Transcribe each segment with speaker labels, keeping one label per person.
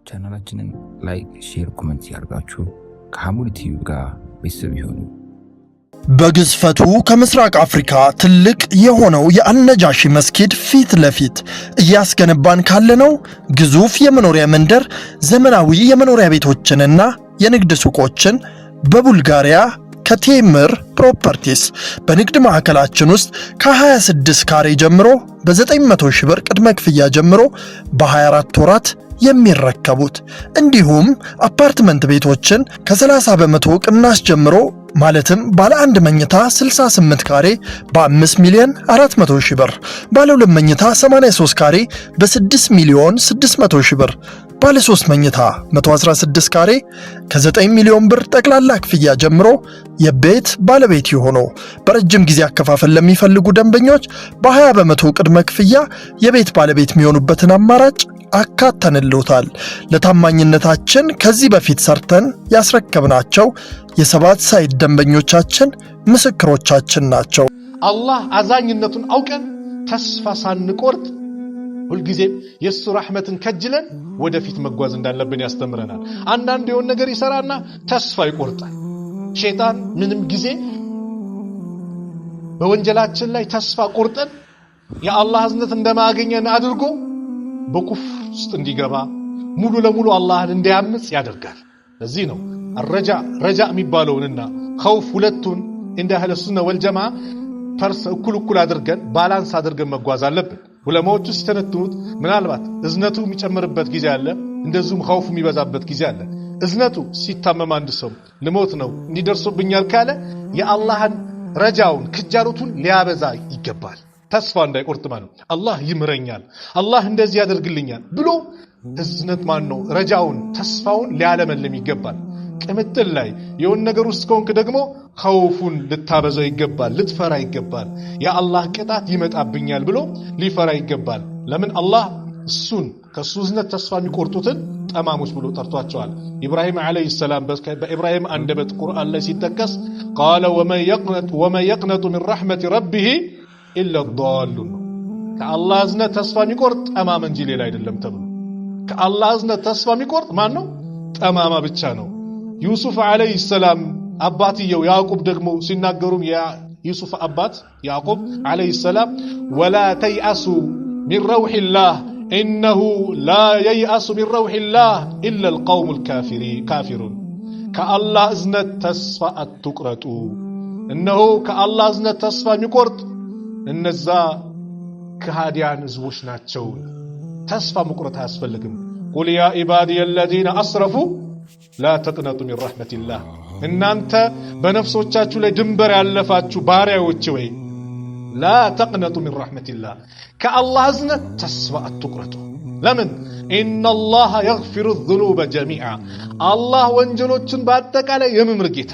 Speaker 1: ቻናላችንን ላይክ፣ ሼር፣ ኮሜንት ያርጋችሁ ከሐሙድ ቲቪ ጋር ቤተሰብ ይሁኑ።
Speaker 2: በግዝፈቱ ከምስራቅ አፍሪካ ትልቅ የሆነው የአልነጃሺ መስጊድ ፊት ለፊት እያስገነባን ካለነው ግዙፍ የመኖሪያ መንደር ዘመናዊ የመኖሪያ ቤቶችንና የንግድ ሱቆችን በቡልጋሪያ ከቴምር ፕሮፐርቲስ በንግድ ማዕከላችን ውስጥ ከ26 ካሬ ጀምሮ በ900 ሺህ ብር ቅድመ ክፍያ ጀምሮ በ24 ወራት የሚረከቡት እንዲሁም አፓርትመንት ቤቶችን ከ30 በመቶ ቅናሽ ጀምሮ ማለትም ባለ 1 መኝታ 68 ካሬ በ5 ሚሊዮን 400 ሺህ ብር፣ ባለ 2 መኝታ 83 ካሬ በ6 ሚሊዮን 600 ሺህ ብር፣ ባለ 3 መኝታ 116 ካሬ ከ9 ሚሊዮን ብር ጠቅላላ ክፍያ ጀምሮ የቤት ባለቤት ይሆኑ። በረጅም ጊዜ አከፋፈል ለሚፈልጉ ደንበኞች በ20 በመቶ ቅድመ ክፍያ የቤት ባለቤት የሚሆኑበትን አማራጭ አካተንልዎታል። ለታማኝነታችን ከዚህ በፊት ሰርተን ያስረከብናቸው የ7 ሳይት ደንበኞቻችን ምስክሮቻችን ናቸው።
Speaker 3: አላህ አዛኝነቱን አውቀን ተስፋ ሳንቆርጥ ሁልጊዜም የሱ ረህመትን ከጅለን ወደፊት መጓዝ እንዳለብን ያስተምረናል። አንዳንድ የሆነ ነገር ይሰራና ተስፋ ይቆርጣል። ሸይጣን ምንም ጊዜ በወንጀላችን ላይ ተስፋ ቆርጠን የአላህ እዝነት እንደማያገኘን አድርጎ በኩፍር ውስጥ እንዲገባ ሙሉ ለሙሉ አላህን እንዲያምጽ ያደርጋል። ለዚህ ነው ረጃ የሚባለውንና ኸውፍ ሁለቱን እንደ አህለ ሱና ወልጀማዓ እኩል አድርገን ባላንስ አድርገን መጓዝ አለብን። ዑለማዎቹ ሲተነትኑት ምናልባት እዝነቱ የሚጨምርበት ጊዜ አለ፣ እንደዚሁም ኸውፍ የሚበዛበት ጊዜ አለ። እዝነቱ ሲታመም አንድ ሰው ልሞት ነው እንዲደርሱብኛል ካለ የአላህን ረጃውን ክጃሮቱን ሊያበዛ ይገባል። ተስፋ እንዳይቆርጥ ማለት አላህ ይምረኛል፣ አላህ እንደዚህ ያደርግልኛል ብሎ እዝነት ረጃውን ተስፋውን ሊያለመልም ይገባል። ቅምጥል ላይ የሆነ ነገር ውስጥ ከሆንክ ደግሞ ኸውፉን ልታበዛው ይገባል፣ ልትፈራ ይገባል። የአላህ ቅጣት ይመጣብኛል ብሎ ሊፈራ ይገባል። ለምን አላህ እሱን ከሱ እዝነት ተስፋ የሚቆርጡትን ጠማሞች ብሎ ጠርቷቸዋል። ኢብራሂም አለይሂ ሰላም በኢብራሂም አንደበት ቁርአን ላይ ሲጠቀስ ቃለ ወመን የቅነጡ ሚን ረሕመቲ ረቢሂ ኢላ ዷሉን፣ ከአላህ እዝነት ተስፋ የሚቆርጥ ጠማማ እንጂ ሌላ አይደለም ተብሎ። ከአላህ እዝነት ተስፋ የሚቆርጥ ማን ነው? ጠማማ ብቻ ነው። ዩሱፍ አለይሂ ሰላም አባትየው ያዕቁብ ደግሞ ሲናገሩም የዩሱፍ አባት ያዕቁብ አለይሂ ሰላም ወላ ተይአሱ ሚን ረውሒላህ ኢነሁ ላ የይአሱ ሚን ረውሒላህ ኢላ አልቀውሙል ካፊሩን፣ ከአላህ እዝነት ተስፋ አትቁረጡ፣ እነሆ ከአላህ እዝነት ተስፋ የሚቆርጥ እነዛ ከሃዲያን ህዝቦች ናቸው። ተስፋ መቁረጥ አያስፈልግም። ቁል ያ ኢባዲየ አለዚነ አስረፉ ላ ተቅነጡ ሚን ረሕመቲላህ፣ እናንተ በነፍሶቻችሁ ላይ ድንበር ያለፋችሁ ባሪያዎች ወይ ላ ተቅነጡ ሚን ረሕመቲላህ፣ ከአላህ እዝነት ተስፋ አትቁረጡ። ለምን? ኢነላህ የግፊሩ ዙኑበ ጀሚዓ፣ አላህ ወንጀሎችን በአጠቃላይ የሚምር ጌታ።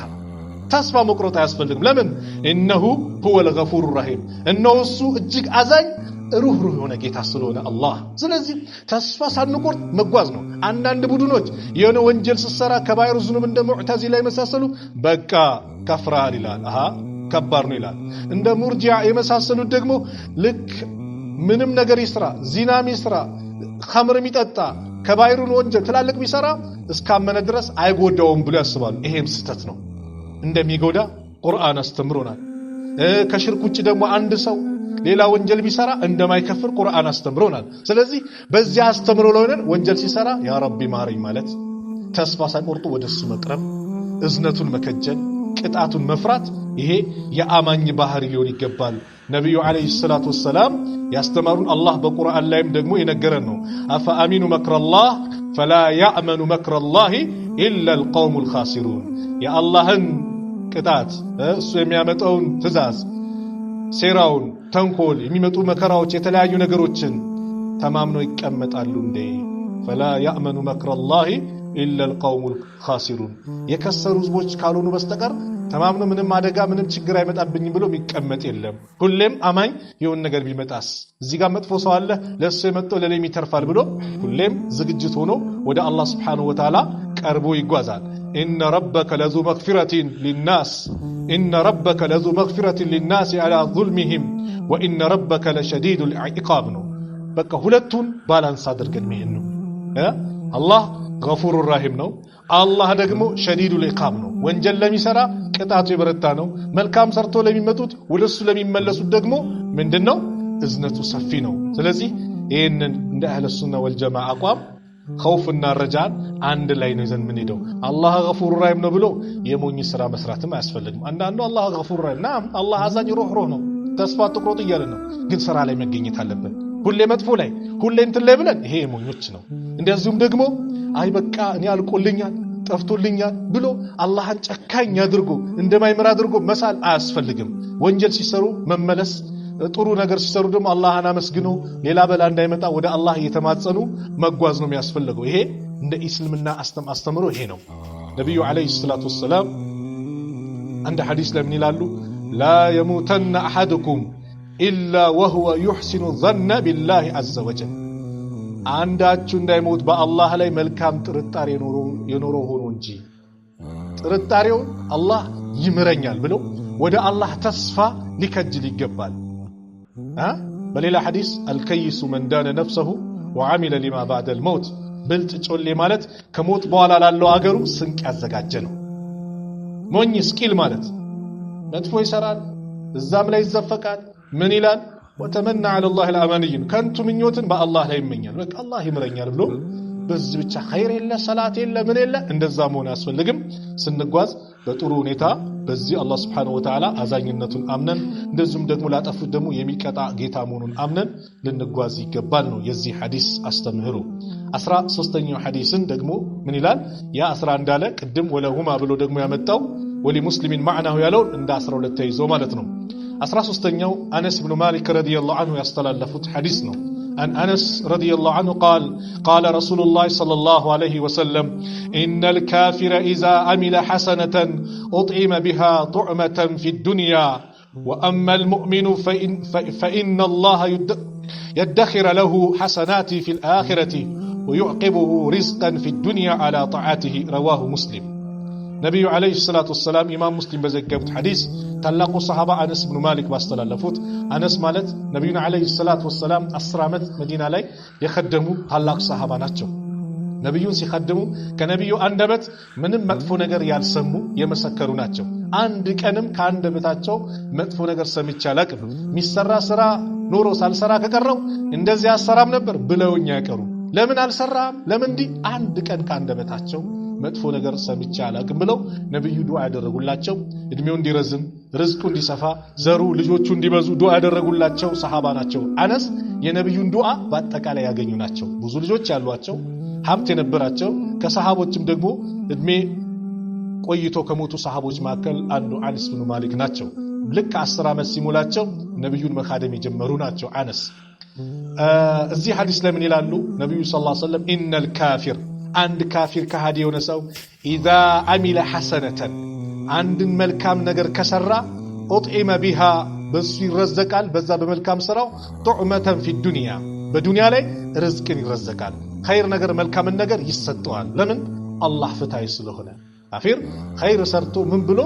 Speaker 3: ተስፋ መቁረጥ አያስፈልግም። ለምን? ኢነሁ ሁወል ገፉሩ ረሂም፣ እነሆ እሱ እጅግ አዛኝ ሩህሩህ የሆነ ጌታ ስለሆነ አላህ። ስለዚህ ተስፋ ሳንቆርጥ መጓዝ ነው። አንዳንድ ቡድኖች የሆነ ወንጀል ሲሰራ ከባይሩ ዝኑብ እንደ ሙዕተዚላ የመሳሰሉ በቃ ከፍራል ይላል፣ ከባድ ነው ይላል። እንደ ሙርጂዓ የመሳሰሉት ደግሞ ልክ ምንም ነገር ይስራ፣ ዚናም ይስራ፣ ኸምር የሚጠጣ ከባይሩን ወንጀል ትላልቅ ቢሰራ እስካመነ ድረስ አይጎዳውም ብሎ ያስባሉ። ይሄም ስህተት ነው። እንደሚጎዳ ቁርአን አስተምሮናል። ከሽርክ ውጭ ደግሞ አንድ ሰው ሌላ ወንጀል ቢሰራ እንደማይከፍር ቁርአን አስተምሮናል። ስለዚህ በዚህ አስተምሮ ለሆነን ወንጀል ሲሰራ ያ ረቢ ማረኝ ማለት፣ ተስፋ ሳይቆርጡ ወደሱ መቅረብ፣ እዝነቱን መከጀል፣ ቅጣቱን መፍራት፣ ይሄ የአማኝ ባህሪ ሊሆን ይገባል። ነቢዩ አለይሂ ሰላቱ ወሰላም ያስተማሩን አላህ በቁርአን ላይም ደግሞ የነገረን ነው። አፈአሚኑ መክረላህ ፈላ ያእመኑ መክረላህ ኢላ አልቀውሙል ኻሲሩን፣ የአላህን ቅጣት እሱ የሚያመጣውን ትእዛዝ፣ ሴራውን፣ ተንኮል፣ የሚመጡ መከራዎች፣ የተለያዩ ነገሮችን ተማምነው ይቀመጣሉ እንዴ? ፈላ ያእመኑ መክረላህ ኢላ አልቀውሙል ኻሲሩን፣ የከሰሩ ህዝቦች ካልሆኑ በስተቀር ተማምነው ምንም አደጋ ምንም ችግር አይመጣብኝም ብሎ የሚቀመጥ የለም። ሁሌም አማኝ የሆነ ነገር ቢመጣስ እዚህ ጋር መጥፎ ሰው አለ ለሱ የመጣው ለኔም ይተርፋል ብሎ ሁሌም ዝግጅት ሆኖ ወደ አላህ ሱብሓነሁ ወተዓላ ቀርቦ ይጓዛል። ኢነ ረበከ ለዙ መግፊረቲን ሊናስ ኢነ ረበከ ለዙ መግፊረቲን ሊናስ ዐላ ዙልሚሂም ወኢነ ረበከ ለሸዲዱል ዒቃብ ነው። በቃ ሁለቱን ባላንስ አድርገን መሄድ ነው። አላህ ገፉሩ ራሂም ነው። አላህ ደግሞ ሸዲዱል ኢቃብ ነው። ወንጀል ለሚሰራ ቅጣቱ የበረታ ነው። መልካም ሰርቶ ለሚመጡት ወደሱ ለሚመለሱት ደግሞ ምንድነው እዝነቱ ሰፊ ነው። ስለዚህ ይሄንን እንደ አህለ ሱና ወልጀማዓ አቋም ኸውፍና ረጃን አንድ ላይ ነው ይዘን ምን ሄደው አላህ ገፉሩ ራሂም ነው ብሎ የሞኝ ስራ መስራትም አያስፈልግም። አንዳንዱ አላህ ገፉሩ ራሂም ናም አላህ አዛኝ ሩህሩህ ነው ተስፋ አትቁረጡ እያለ ነው። ግን ስራ ላይ መገኘት አለበት። ሁሌ መጥፎ ላይ ሁሌ እንትን ላይ ብለን ይሄ የሞኞች ነው። እንደዚሁም ደግሞ አይ በቃ እኔ አልቆልኛል ጠፍቶልኛል ብሎ አላህን ጨካኝ አድርጎ እንደማይምር አድርጎ መሳል አያስፈልግም። ወንጀል ሲሰሩ መመለስ፣ ጥሩ ነገር ሲሰሩ ደግሞ አላህን አመስግኖ ሌላ በላ እንዳይመጣ ወደ አላህ እየተማጸኑ መጓዝ ነው የሚያስፈልገው። ይሄ እንደ እስልምና አስተምሮ ይሄ ነው። ነብዩ አለይሂ ሰላቱ ወሰለም አንድ ሐዲስ ላይ ምን ይላሉ? ላ የሙተነ አሐዱኩም ኢላ ወሁወ ዩሕሲኑ ظن ቢላሂ ዐዘ ወጀል። አንዳችሁ እንዳይሞት በአላህ ላይ መልካም ጥርጣሬ የኖረው ሆኖ እንጂ ጥርጣሬው አላህ ይምረኛል ብሎ ወደ አላህ ተስፋ ሊከጅል ይገባል። በሌላ ሐዲስ አልከይሱ መን ዳነ ነፍሰሁ ወዐሚለ ሊማ ባዕደል መውት፣ ብልጥ ጮሌ ማለት ከሞት በኋላ ላለው አገሩ ስንቅ ያዘጋጀ ነው። ሞኝ ስኪል ማለት መጥፎ ይሰራል፣ እዛም ላይ ይዘፈቃል። ምን ይላል? ወተመና ዐለ ላህ አልአማንይ፣ ከንቱ ምኞትን በአላህ ላይ ይመኛል። በቃ አላህ ይምረኛል ብሎ በዚህ ብቻ ኸይር የለ ሰላት የለ ምን የለ እንደዛ መሆን አያስፈልግም። ስንጓዝ በጥሩ ሁኔታ በዚህ አላህ Subhanahu Wa Ta'ala አዛኝነቱን አምነን እንደዚሁም ደግሞ ላጠፉት ደግሞ የሚቀጣ ጌታ መሆኑን አምነን ልንጓዝ ይገባል ነው የዚህ ሐዲስ አስተምህሮ። 13ኛው ሐዲስን ደግሞ ምን ይላል? ያ 11 አለ ቅድም ወለሁማ ብሎ ደግሞ ያመጣው ወሊሙስሊሚን ማዕናሁ ያለው እንደ 12 ተይዞ ማለት ነው። 13ኛው አነስ ኢብኑ ማሊክ ረዲየላሁ ዐንሁ ያስተላለፉት ሐዲስ ነው። عن أنس رضي الله عنه قال قال رسول الله صلى الله عليه وسلم إن الكافر إذا عمل حسنة أطعم بها طعمة في الدنيا وأما المؤمن فإن الله يدخر له حسناته في الآخرة ويعقبه رزقا في الدنيا على طاعته. رواه مسلم. ነብዩ አለይሂ ሰላቱ ወሰላም ኢማም ሙስሊም በዘገቡት ሐዲስ ታላቁ ሰሃባ አነስ ኢብኑ ማሊክ ባስተላለፉት አነስ ማለት ነብዩን አለይሂ ሰላቱ ወሰላም 10 ዓመት መዲና ላይ የከደሙ ታላቅ ሰሃባ ናቸው። ነብዩን ሲከደሙ ከነብዩ አንደበት ምንም መጥፎ ነገር ያልሰሙ የመሰከሩ ናቸው። አንድ ቀንም ከአንደበታቸው መጥፎ ነገር ሰምቼ አላቅም፣ ሚሰራ ስራ ኖሮ ሳልሰራ ከቀረው እንደዚህ አሰራም ነበር ብለውኝ ያቀሩ። ለምን አልሰራም ለምን እንዲህ አንድ ቀን ከአንደበታቸው መጥፎ ነገር ሰምቼ አላቅም ብለው ነብዩ ዱዓ ያደረጉላቸው፣ እድሜው እንዲረዝም ርዝቁ እንዲሰፋ ዘሩ ልጆቹ እንዲበዙ ዱዓ ያደረጉላቸው ሰሃባ ናቸው። አነስ የነብዩን ዱዓ በአጠቃላይ ያገኙ ናቸው። ብዙ ልጆች ያሏቸው ሀብት የነበራቸው ከሰሃቦችም ደግሞ እድሜ ቆይቶ ከሞቱ ሰሃቦች መካከል አንዱ አነስ ኢብኑ ማሊክ ናቸው። ልክ 10 ዓመት ሲሞላቸው ነብዩን መካደም የጀመሩ ናቸው። አነስ እዚህ ሐዲስ ላይ ምን ይላሉ? ነብዩ ሰለላሁ ዐለይሂ ወሰለም ኢነል ካፊር አንድ ካፊር ከሃዲ የሆነ ሰው ኢዛ አሚለ ሐሰነተን አንድን መልካም ነገር ከሰራ ኡጥዒመ ቢሃ በሱ ይረዘቃል በዛ በመልካም ስራው ጡዕመተን ፊ ዱንያ በዱንያ ላይ ርዝቅን ይረዘቃል። ኸይር ነገር መልካምን ነገር ይሰጠዋል። ለምን? አላህ ፍትሃይ ስለሆነ። ካፊር ኸይር ሰርቶ ምን ብሎ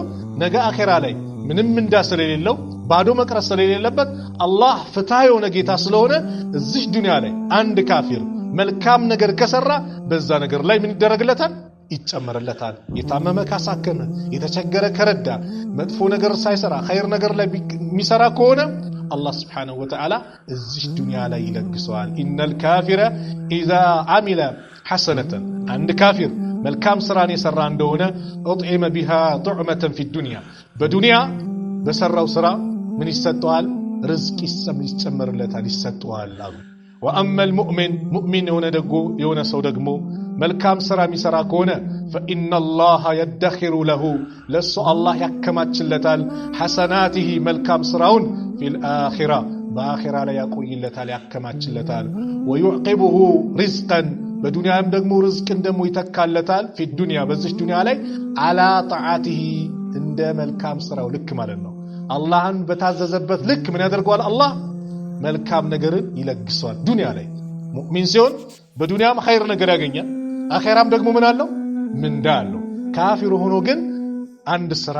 Speaker 3: ነገ አኺራ ላይ ምንም እንዳስለሌለው ባዶ መቅረት ስለሌለበት አላህ ፍትሃይ የሆነ ጌታ ስለሆነ እዚህ ዱንያ ላይ አንድ ካፊር መልካም ነገር ከሰራ በዛ ነገር ላይ ምን ይደረግለታል? ይጨመርለታል። የታመመ ካሳከመ፣ የተቸገረ ከረዳ፣ መጥፎ ነገር ሳይሰራ ኸይር ነገር ላይ የሚሰራ ከሆነ አላህ Subhanahu Wa Ta'ala እዚህ ዱንያ ላይ ይለግሰዋል። ኢነል ካፊረ ኢዛ አሚለ ሐሰነተን አንድ ካፊር መልካም ስራን የሰራ እንደሆነ ኡጥዒመ ቢሃ ጡዕመተን ፊ ዱንያ በዱንያ በሰራው ስራ ምን ይሰጠዋል? ርዝቅ ይጨመርለታል፣ ይሰጠዋል አሉ። وأما المؤمن مؤمن يونا سو دغمو መልካም ስራ የሚሰራ ከሆነ فإن الله يدخر له لسو الله ያከማችለታል ሐሰናቲሂ መልካም ስራውን في الآخرة በአኺራ ላይ ያቆይለታል ያከማችለታል ويعقبه رزقا በዱንያም ደግሞ ርዝቅን ደግሞ ይተካለታል في الدنيا በዚህ ዱንያ ላይ على طاعته እንደ መልካም ስራው ልክ ማለት ነው። አላህን በታዘዘበት ልክ ምን ያደርገዋል? አላህ መልካም ነገርን ይለግሰዋል ዱንያ ላይ። ሙእሚን ሲሆን በዱንያም ኸይር ነገር ያገኛል፣ አኺራም ደግሞ ምን አለው? ምንዳ አለው። ካፊር ሆኖ ግን አንድ ስራ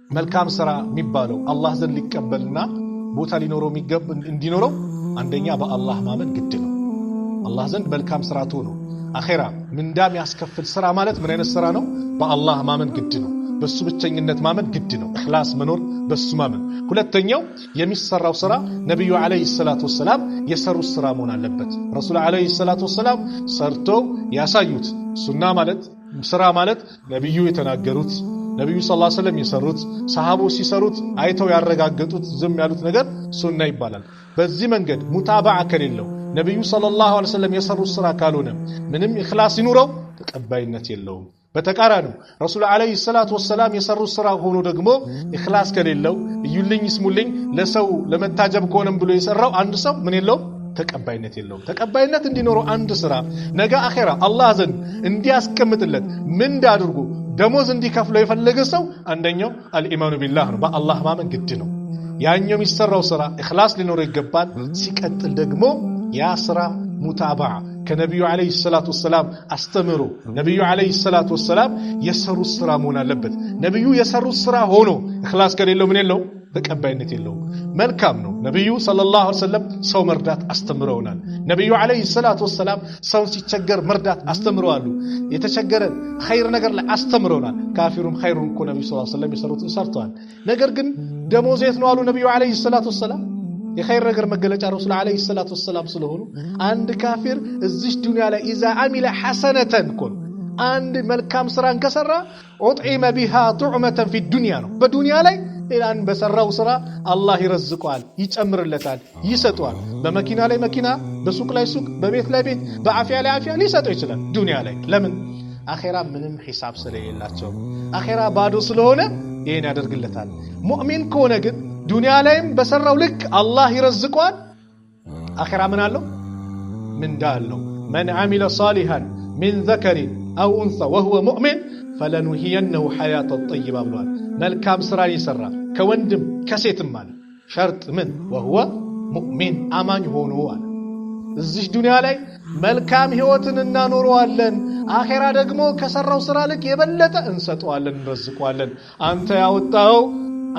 Speaker 3: መልካም ስራ የሚባለው አላህ ዘንድ ሊቀበልና ቦታ ሊኖረው እንዲኖረው አንደኛ በአላህ ማመን ግድ ነው። አላህ ዘንድ መልካም ስራቱ ነው። አኺራ ምንዳም ያስከፍል ስራ ማለት ምን አይነት ስራ ነው? በአላህ ማመን ግድ ነው። በሱ ብቸኝነት ማመን ግድ ነው። ኢኽላስ መኖር በሱ ማመን። ሁለተኛው የሚሰራው ስራ ነብዩ አለይሂ ሰላቱ ወሰለም የሰሩት ስራ መሆን አለበት። ረሱል አለይሂ ሰላቱ ወሰለም ሰርተው ያሳዩት ሱና ማለት ስራ ማለት ነብዩ የተናገሩት ነብዩ ሰለላሁ ዐለይሂ ወሰለም የሰሩት ሰሃቦች ሲሰሩት አይተው ያረጋገጡት ዝም ያሉት ነገር ሱና ይባላል። በዚህ መንገድ ሙታባዓ ከሌለው ነብዩ ሰለላሁ ዐለይሂ ወሰለም የሰሩት ስራ ካልሆነ ምንም ኢኽላስ ይኑረው ተቀባይነት የለውም። በተቃራኒው ረሱል አለይሂ ሰላቱ ወሰለም የሰሩት ስራ ሆኖ ደግሞ ኢኽላስ ከሌለው እዩልኝ ይስሙልኝ ለሰው ለመታጀብ ከሆነም ብሎ የሰራው አንድ ሰው ምን የለውም ተቀባይነት የለውም። ተቀባይነት እንዲኖረው አንድ ስራ ነገ አኺራ አላህ ዘንድ እንዲያስቀምጥለት ምን እንዳድርጉ ደሞዝ እንዲከፍለው የፈለገ ሰው አንደኛው አልኢማኑ ቢላህ ነው። በአላህ ማመን ግድ ነው። ያኛው የሚሰራው ስራ ኢኽላስ ሊኖረው ይገባል። ሲቀጥል ደግሞ ያ ስራ ሙታባዓ ከነብዩ አለይሂ ሰላቱ ወሰለም አስተምሮ ነብዩ አለይሂ ሰላቱ ወሰለም የሰሩት ስራ መሆን አለበት። ነብዩ የሰሩት ስራ ሆኖ ኢኽላስ ከሌለው ምን የለው ተቀባይነት የለው። መልካም ነው። ነብዩ ሰለላሁ ዐለይሂ ወሰለም ሰው መርዳት አስተምረውናል። ነብዩ አለይሂ ሰላቱ ወሰለም ሰው ሲቸገር መርዳት አስተምረዋል። የተቸገረ ኸይር ነገር ላይ አስተምረውናል። ካፊሩም ኸይሩን እኮ ነብዩ ሰለላሁ ዐለይሂ ወሰለም የሰሩትን ሰርተዋል። ነገር ግን ደሞዝ የት ነው አሉ ነብዩ አለይሂ ሰላቱ ወሰለም። የኸይር ነገር መገለጫ ረሱል አለይሂ ሰላቱ ወሰለም ስለሆኑ አንድ ካፊር እዚህ ዱንያ ላይ ኢዛ አሚለ ሐሰነተን ኮን አንድ መልካም ስራን ከሰራ ኡጥዒመ ቢሃ ጡዕመተን ፊ ዱንያ ነው። በዱንያ ላይ ሌላን በሰራው ስራ አላህ ይረዝቀዋል፣ ይጨምርለታል፣ ይሰጠዋል። በመኪና ላይ መኪና፣ በሱቅ ላይ ሱቅ፣ በቤት ላይ ቤት፣ በአፊያ ላይ አፊያ ሊሰጠው ይችላል ዱንያ ላይ። ለምን? አኺራ ምንም ሒሳብ ስለሌላቸው አኺራ ባዶ ስለሆነ ይሄን ያደርግለታል። ሙእሚን ከሆነ ግን ዱንያ ላይም በሰራው ልክ አላህ ይረዝቀዋል። አኺራ ምን አለው? ምንዳ አለው። መን አሚለ ሷሊሃን ሚን ዘከሪን አው ኡንሳ ወሁወ ሙእሚን ፈለኑሂየነሁ ሐያተን ጠይባ ብሏል። መልካም ስራን ይሰራ ከወንድም ከሴትም አለ ሸርጥ ምን ወሁወ ሙእሚን አማኝ ሆኖ አለ። እዚህ ዱንያ ላይ መልካም ህይወትን እናኖረዋለን። አኺራ ደግሞ ከሰራው ስራ ልክ የበለጠ እንሰጠዋለን፣ እንረዝቀዋለን። አንተ ያወጣው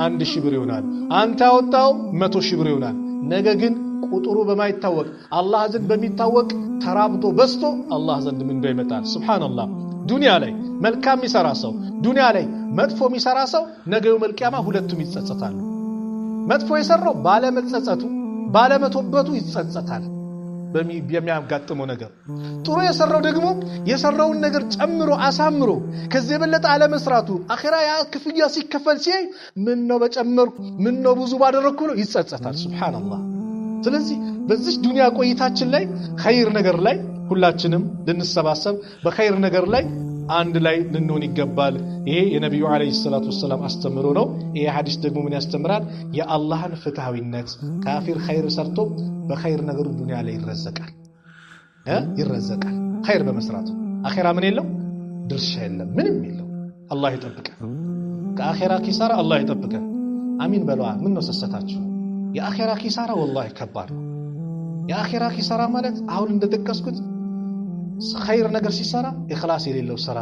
Speaker 3: 1000 ብር ይሆናል፣ አንተ ያወጣው 100 ሺህ ብር ይሆናል። ነገ ግን ቁጥሩ በማይታወቅ አላህ ዘንድ በሚታወቅ ተራብቶ በስቶ አላህ ዘንድ ምን ይመጣል። ሱብሃንአላህ። ዱንያ ላይ መልካም የሚሰራ ሰው ዱንያ ላይ መጥፎ የሚሰራ ሰው ነገ የውመል ቂያማ ሁለቱም ይጸጸታሉ። መጥፎ የሰራው ባለመጸጸቱ ባለመቶበቱ ይጸጸታል በሚያጋጥመው ነገር። ጥሩ የሰራው ደግሞ የሰራውን ነገር ጨምሮ አሳምሮ ከዚህ የበለጠ አለመስራቱ አኺራ ያ ክፍያ ሲከፈል ሲያይ ምን ነው በጨመርኩ ምን ነው ብዙ ባደረኩ ነው ይጸጸታል። ሱብሃንአላህ። ስለዚህ በዚህ ዱንያ ቆይታችን ላይ ኸይር ነገር ላይ ሁላችንም ልንሰባሰብ በኸይር ነገር ላይ አንድ ላይ ልንሆን ይገባል። ይሄ የነብዩ አለይሂ ሰላቱ ወሰለም አስተምሮ ነው። ይሄ ሐዲስ ደግሞ ምን ያስተምራል? የአላህን ፍትሃዊነት። ካፊር ኸይር ሰርቶ በኸይር ነገሩ ዱንያ ላይ ይረዘቃል ኸይር በመስራቱ። አኺራ ምን የለው ድርሻ የለም፣ ምንም የለው። አላህ ይጠብቀን ከአኺራ ኪሳራ አላህ ይጠብቀን። አሚን በለዋ። ምን ነው ሰሰታችሁ? የአኺራ ኪሳራ ወላሂ ከባድ ነው። የአኺራ ኪሳራ ማለት አሁን እንደተጠቀስኩት ኸይር ነገር ሲሰራ ኢኽላስ የሌለው ስራ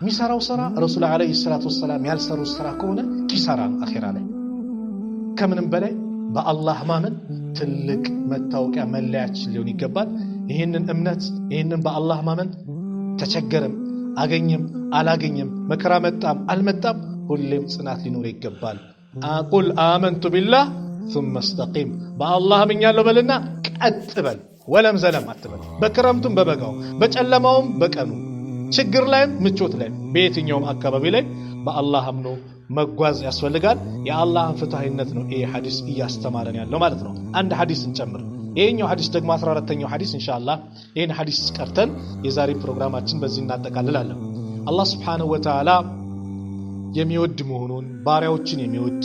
Speaker 3: የሚሰራው ስራ ረሱል አለይሂ ሰላቱ ወሰለም ያልሰሩት ስራ ከሆነ ኪሳራ ነው አኺራ ላይ። ከምንም በላይ በአላህ ማመን ትልቅ መታወቂያ መለያችን ሊሆን ይገባል። ይህንን እምነት ይህንን በአላህ ማመን ተቸገረም አገኘም አላገኘም መከራ መጣም አልመጣም ሁሌም ጽናት ሊኖር ይገባል። ቁል አመንቱ ቢላህ ثم استقيم በአላህ አምኛለሁ በልና ቀጥ በል። ወለም ዘለም አትበል። በክረምቱም በበጋው በጨለማውም በቀኑ ችግር ላይም ምቾት ላይም በየትኛውም አካባቢ ላይ በአላህ አምኖ መጓዝ ያስፈልጋል። የአላህን ፍትሃዊነት ነው ይሄ ሐዲስ እያስተማረን ያለው ማለት ነው። አንድ ሐዲስ እንጨምር። ይሄኛው ሐዲስ ደግሞ 14ኛው ሐዲስ ኢንሻአላህ ይሄን ሐዲስ ቀርተን የዛሬ ፕሮግራማችን በዚህ እናጠቃልላለን። አላህ Subhanahu Wa Ta'ala የሚወድ መሆኑን ባሪያዎችን የሚወድ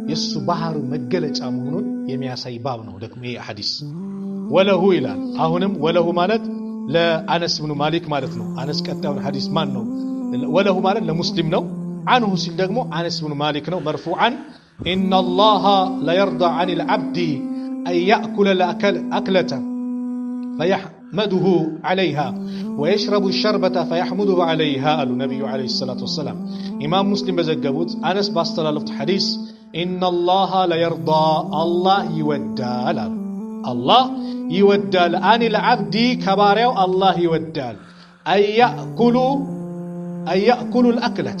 Speaker 3: የሱ ባህሩ መገለጫ መሆኑን የሚያሳይ ባብ ነው ደግሞ ይሄ ሐዲስ። ወለሁ ይላል። አሁንም ወለሁ ማለት ለአነስ ብኑ ማሊክ ማለት ነው። አነስ ቀጣዩን ሐዲስ ማን ነው? ወለሁ ማለት ለሙስሊም ነው። አንሁ ሲል ደግሞ አነስ ብኑ ማሊክ ነው። መርፉዓን ኢነላሃ ለየርዳ ዐኒል ዐብዲ አን ያእኩለ አክለተ ፈየሕመዱሁ ዐለይሃ ወየሽረቡ ሸርበተ ፈየሕሙዱሁ ዐለይሃ አሉ ነቢዩ ዐለይሂ ሰላቱ ወሰላም። ኢማም ሙስሊም በዘገቡት አነስ ባስተላለፉት ሐዲስ ኢነላሃ ለየርዳ አላህ ይወዳል አሉ። الله يودال عن العبد كباريو الله يودال أن يأكلوا الأكلة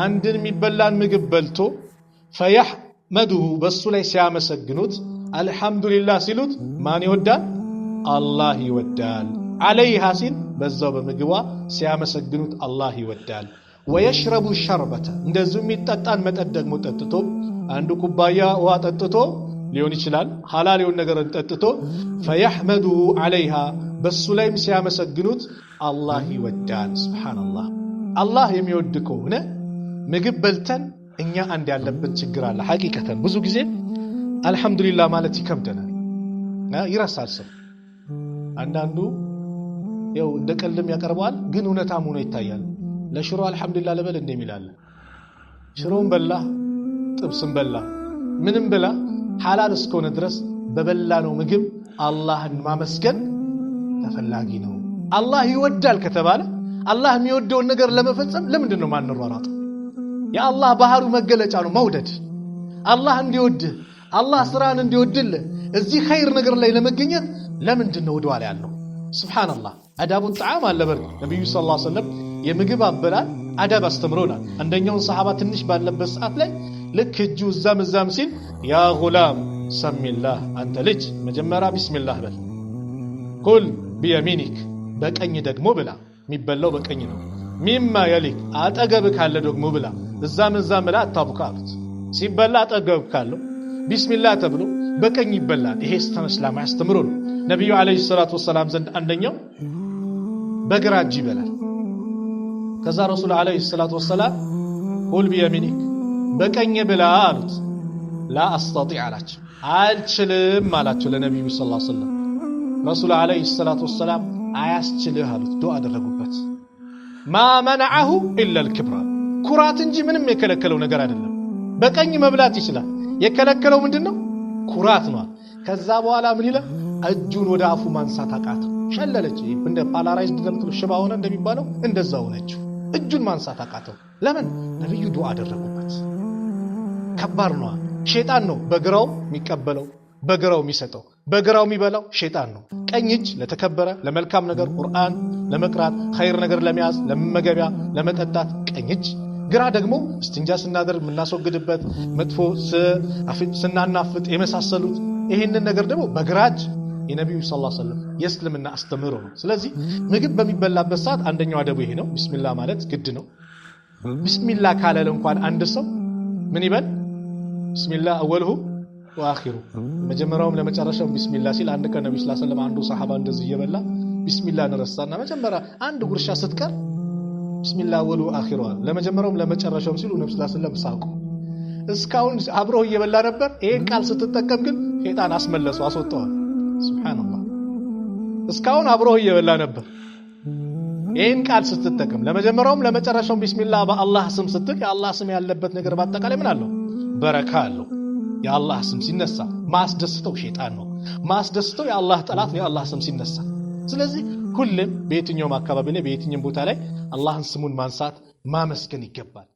Speaker 3: عندن ميبلان مقبلتو فيحمده بسو ليس يامسجنوت الحمد لله سيلوت ماني يودال الله يودال عليها سين بزاو بمقوا سيامسجنوت الله يودال ويشرب الشربة እንደዚሁ የሚጠጣን መጠጥ ደግሞ ጠጥቶ አንዱ ኩባያ ውሃ ጠጥቶ ሊሆን ይችላል ሐላል የሆነ ነገር ጠጥቶ فيحمده عليها በሱ ላይም ሲያመሰግኑት አላህ ይወዳል ሱብሃንአላህ አላህ የሚወድ ከሆነ ምግብ በልተን እኛ አንድ ያለብን ችግር አለ ሐቂቀተን ብዙ ጊዜ አልহামዱሊላህ ማለት ይከብደናል ይረሳል ሰው አንዳንዱ ያው እንደ ቀልም ያቀርባል ግን እውነታም ሆኖ ይታያል ለሽሮ አልহামዱሊላህ ለበል እንደሚላል ሽሮን በላ ጥብስን በላ ምንም በላ ሐላል እስከሆነ ድረስ በበላነው ምግብ አላህን ማመስገን ተፈላጊ ነው አላህ ይወዳል ከተባለ አላህ የሚወደውን ነገር ለመፈጸም ለምንድን ነው ማንሯሯጥ የአላህ ባህሩ መገለጫ ነው መውደድ አላህ እንዲወድ አላህ ስራን እንዲወድል እዚህ ኸይር ነገር ላይ ለመገኘት ለምንድን ነው ወደኋላ ያለው ሱብሃንአላህ አዳቡን ጣዓም አለበር ነብዩ ሰለላሁ ዐለይሂ ወሰለም የምግብ አበላል አዳብ አስተምሮናል አንደኛውን ሰሃባ ትንሽ ባለበት ሰዓት ላይ ልክ እጁ እዛም ሲል ያ ጉላም ሰሚላህ አንተ ልጅ መጀመሪያ ቢስሚላህ በል ኩል ቢየሚኒክ በቀኝ ደግሞ ብላ የሚበላው በቀኝ ነው ሚማ የሊክ አጠገብ ካለ ደግሞ ብላ እዛም ብላ አታቡካት ሲበላ አጠገብ ካለው ቢስሚላህ ተብሎ በቀኝ ይበላል ይሄ እስላም ያስተምሮ ነው ነብዩ አለይሂ ሰላቱ ወሰለም ዘንድ አንደኛው በግራ እጅ ይበላል ከዛ ረሱል አለይሂ ሰላቱ ወሰለም ኩል ቢየሚኒክ በቀኝ ብላ አሉት ላ አስተጢዕ አላቸው አልችልም አላቸው ለነብዩ ሰለላሁ ዐለይሂ ወሰለም ረሱል አለይሂ ሰላቱ ወሰለም አያስችልህ አሉት ዱዓ አደረጉበት ማ منعه الا الكبر ኩራት እንጂ ምንም የከለከለው ነገር አይደለም በቀኝ መብላት ይችላል የከለከለው ምንድነው ኩራት ነው ከዛ በኋላ ምን ይላል እጁን ወደ አፉ ማንሳት አቃተው ሸለለች እንደ ፓላራይዝድ ደምጥሎ ሽባ ሆነ እንደሚባለው እንደዛው ነች እጁን ማንሳት አቃተው ለምን ነብዩ ዱዓ አደረጉበት ከባድ ነው ሸይጣን ነው በግራው የሚቀበለው በግራው የሚሰጠው በግራው የሚበላው ሸይጣን ነው ቀኝ እጅ ለተከበረ ለመልካም ነገር ቁርአን ለመቅራት ኸይር ነገር ለመያዝ ለመመገቢያ ለመጠጣት ቀኝ እጅ ግራ ደግሞ እስቲንጃ ስናደርግ ምናስወግድበት መጥፎ ስናናፍጥ የመሳሰሉት ይሄንን ነገር ደግሞ በግራ እጅ የነብዩ ሰለላሁ ዐለይሂ ወሰለም የእስልምና አስተምሮ ነው ስለዚህ ምግብ በሚበላበት ሰዓት አንደኛው አደቡ ይሄ ነው ቢስሚላህ ማለት ግድ ነው ቢስሚላህ ካለ እንኳን አንድ ሰው ምን ይበል ቢስሚላህ አወልሁ ወአኺሩ መጀመሪያውም ለመጨረሻው ቢስሚላህ ሲል አንድ ቀን ነብዩ ሰለላሁ ዐለይሂ ወሰለም አንዱ ሰሃባ እንደዚህ ይበላ ቢስሚላህ ነረሳና መጀመሪያ አንድ ጉርሻ ስትቀር ቢስሚላህ አወልሁ ወአኺሩ ለመጀመሪያውም ለመጨረሻውም ሲሉ ነብዩ ሰለላሁ ዐለይሂ ወሰለም ሳቁ እስካሁን አብረው እየበላ ነበር ይሄን ቃል ስትጠቀም ግን ሸይጣን አስመለሰው አስወጣው ሱብሃንአላህ እስካሁን አብረው እየበላ ነበር ይሄን ቃል ስትጠቀም ለመጀመሪያውም ለመጨረሻውም ቢስሚላህ በአላህ ስም ስትል የአላህ ስም ያለበት ነገር ባጠቃላይ ምን አለው በረካ አለው የአላህ ስም ሲነሳ ማስደስተው ሸይጣን ነው ማስደስተው የአላህ ጠላት ነው የአላህ ስም ሲነሳ ስለዚህ ሁሉም በየትኛውም አካባቢ ላይ በየትኛውም ቦታ ላይ አላህን ስሙን ማንሳት ማመስገን ይገባል